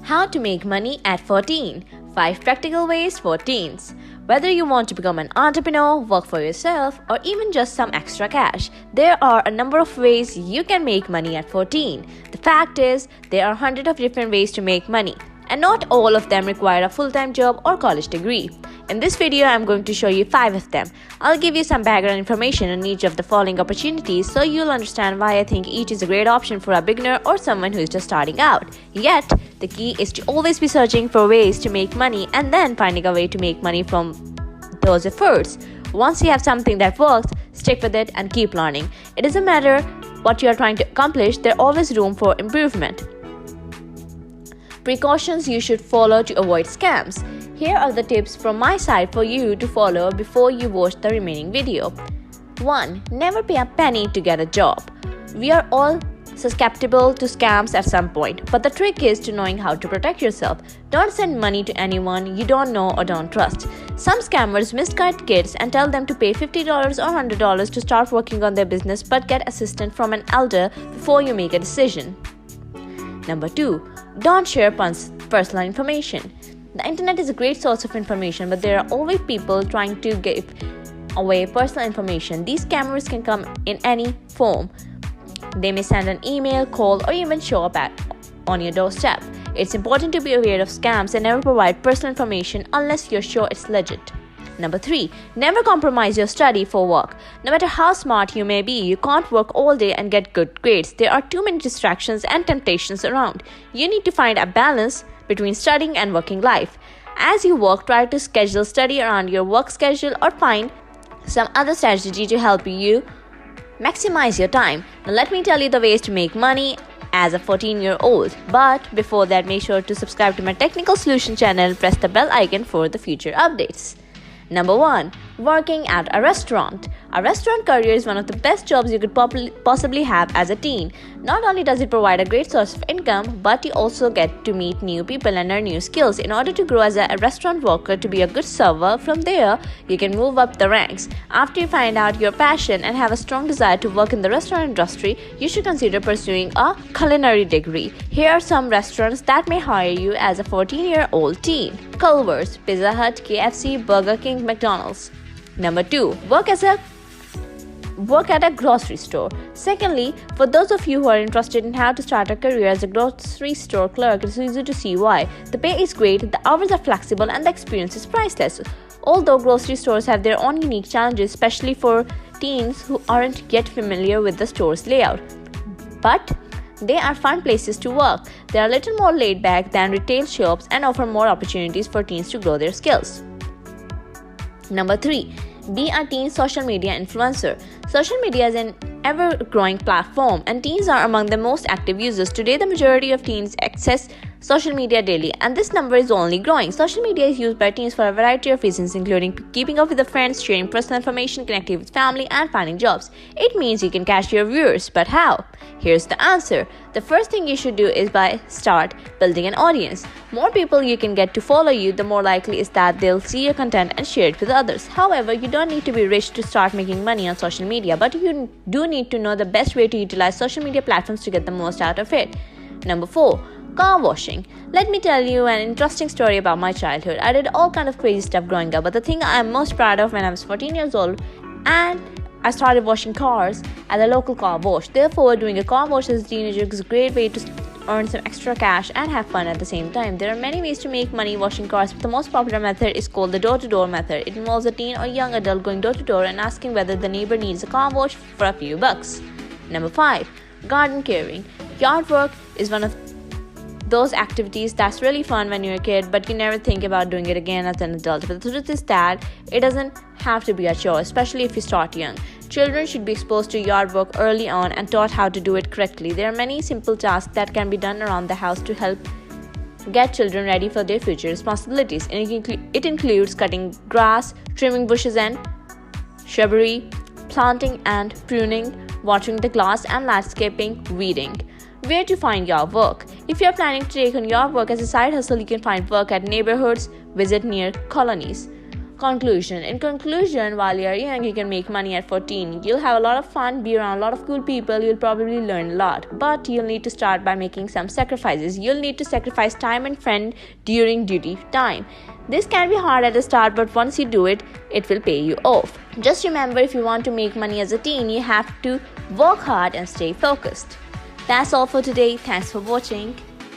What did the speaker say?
How to make money at 14. 5 practical ways for teens. Whether you want to become an entrepreneur, work for yourself, or even just some extra cash, there are a number of ways you can make money at 14. The fact is, there are hundreds of different ways to make money, and not all of them require a full-time job or college degree. In this video, I'm going to show you 5 of them. I'll give you some background information on each of the following opportunities so you'll understand why I think each is a great option for a beginner or someone who is just starting out. Yet, the key is to always be searching for ways to make money and then finding a way to make money from those efforts. Once you have something that works, stick with it and keep learning. It doesn't matter what you are trying to accomplish, there's always room for improvement. Precautions you should follow to avoid scams. Here are the tips from my side for you to follow before you watch the remaining video. 1. Never pay a penny to get a job. We are all susceptible to scams at some point, but the trick is to knowing how to protect yourself. Don't send money to anyone you don't know or don't trust. Some scammers misguide kids and tell them to pay $50 or $100 to start working on their business but get assistance from an elder before you make a decision. Number 2. Don't share personal information. The internet is a great source of information, but there are always people trying to give away personal information. These scammers can come in any form. They may send an email, call, or even show up on your doorstep. It's important to be aware of scams and never provide personal information unless you're sure it's legit. Number 3. Never compromise your study for work. No matter how smart you may be, you can't work all day and get good grades. There are too many distractions and temptations around. You need to find a balance between studying and working life. As you work, try to schedule study around your work schedule or find some other strategy to help you maximize your time. Now let me tell you the ways to make money as a 14-year-old. But before that, make sure to subscribe to my technical solution channel and press the bell icon for the future updates. Number 1. Working at a restaurant. A restaurant career is one of the best jobs you could possibly have as a teen. Not only does it provide a great source of income, but you also get to meet new people and learn new skills. In order to grow as a restaurant worker to be a good server, from there, you can move up the ranks. After you find out your passion and have a strong desire to work in the restaurant industry, you should consider pursuing a culinary degree. Here are some restaurants that may hire you as a 14-year-old teen. Culver's, Pizza Hut, KFC, Burger King, McDonald's. Number 2. Work at a grocery store. Secondly, for those of you who are interested in how to start a career as a grocery store clerk, it's easy to see why. The pay is great, the hours are flexible, and the experience is priceless. Although grocery stores have their own unique challenges, especially for teens who aren't yet familiar with the store's layout. But they are fun places to work. They are a little more laid back than retail shops and offer more opportunities for teens to grow their skills. Number 3. Be a teen social media influencer. Social media is an ever-growing platform, and teens are among the most active users. Today, the majority of teens access social media daily, and this number is only growing. Social media is used by teens for a variety of reasons, including keeping up with their friends, sharing personal information, connecting with family, and finding jobs. It means you can catch your viewers, but how? Here's the answer. The first thing you should do is start building an audience. More people you can get to follow you, the more likely is that they'll see your content and share it with others. However, you don't need to be rich to start making money on social media, but you do need to know the best way to utilize social media platforms to get the most out of it. Number 4. Car washing. Let me tell you an interesting story about my childhood. I did all kind of crazy stuff growing up, but the thing I am most proud of when I was 14 years old and I started washing cars at a local car wash. Therefore, doing a car wash as a teenager is a great way to earn some extra cash and have fun at the same time. There are many ways to make money washing cars, but the most popular method is called the door-to-door method. It involves a teen or young adult going door-to-door and asking whether the neighbor needs a car wash for a few bucks. Number 5. Garden caring. Yard work is one of those activities that's really fun when you're a kid, but you never think about doing it again as an adult. But the truth is that it doesn't have to be a chore, especially if you start young. Children should be exposed to yard work early on and taught how to do it correctly. There are many simple tasks that can be done around the house to help get children ready for their future responsibilities. And it includes cutting grass, trimming bushes and shrubbery, planting and pruning, watering the grass and landscaping, weeding. Where to find yard work? If you are planning to take on yard work as a side hustle, you can find work at neighborhoods, visit near colonies. Conclusion. In conclusion, while you're young, you can make money at 14. You'll have a lot of fun, be around a lot of cool people, you'll probably learn a lot. But you'll need to start by making some sacrifices. You'll need to sacrifice time and friend during duty time. This can be hard at the start, but once you do it, it will pay you off. Just remember, if you want to make money as a teen, you have to work hard and stay focused. That's all for today. Thanks for watching.